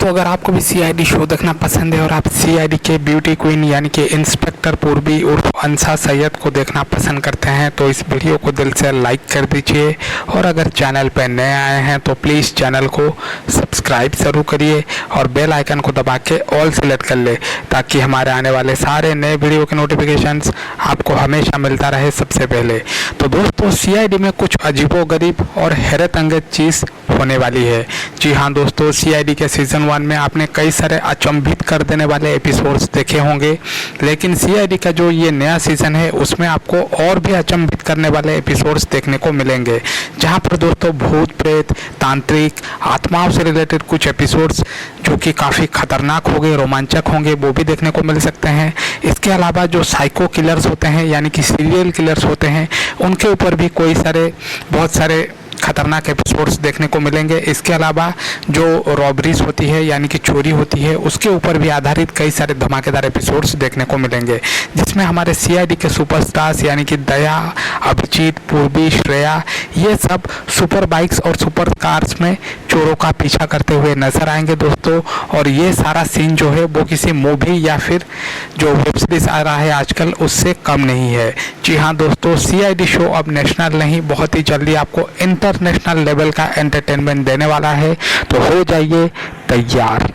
दोस्तों अगर आपको भी सीआईडी शो देखना पसंद है और आप सीआईडी के ब्यूटी क्वीन यानी कि इंस्पेक्टर पूर्वी उर्फ अंसा सैयद को देखना पसंद करते हैं तो इस वीडियो को दिल से लाइक कर दीजिए। और अगर चैनल पर नए आए हैं तो प्लीज़ चैनल को सब्सक्राइब ज़रूर करिए और बेल आइकन को दबा के ऑल सेलेक्ट कर ले ताकि हमारे आने वाले सारे नए वीडियो के नोटिफिकेशंस आपको हमेशा मिलता रहे सबसे पहले। तो दोस्तों सीआईडी में कुछ अजीबोगरीब और हैरत अंगेज चीज़ होने वाली है। जी हाँ दोस्तों, सीआईडी के सीज़न 1 में आपने कई सारे अचंभित कर देने वाले एपिसोड्स देखे होंगे, लेकिन सीआईडी का जो ये नया सीज़न है उसमें आपको और भी अचंभित करने वाले एपिसोड्स देखने को मिलेंगे, जहां पर दोस्तों भूत प्रेत, तांत्रिक, आत्माओं से रिलेटेड कुछ एपिसोड्स जो कि काफ़ी खतरनाक होंगे, रोमांचक होंगे, वो भी देखने को मिल सकते हैं। इसके अलावा जो साइको किलर्स होते हैं यानी कि सीरियल किलर्स होते हैं, उनके ऊपर भी बहुत सारे खतरनाक एपिसोड्स देखने को मिलेंगे। इसके अलावा जो रॉबरीज होती है यानी कि चोरी होती है, उसके ऊपर भी आधारित कई सारे धमाकेदार एपिसोड्स देखने को मिलेंगे, जिसमें हमारे सीआईडी के सुपरस्टार्स यानी कि दया, अभिजीत, पूर्वी, श्रेया, ये सब सुपर बाइक्स और सुपर कार्स में चोरों का पीछा करते हुए नजर आएंगे दोस्तों। और ये सारा सीन जो है वो किसी मूवी या फिर जो वेब सीरीज आ रहा है आजकल उससे कम नहीं है। जी हाँ दोस्तों, सीआईडी शो अब नेशनल नहीं, बहुत ही जल्दी आपको इंटरनेशनल लेवल का एंटरटेनमेंट देने वाला है, तो हो जाइए तैयार।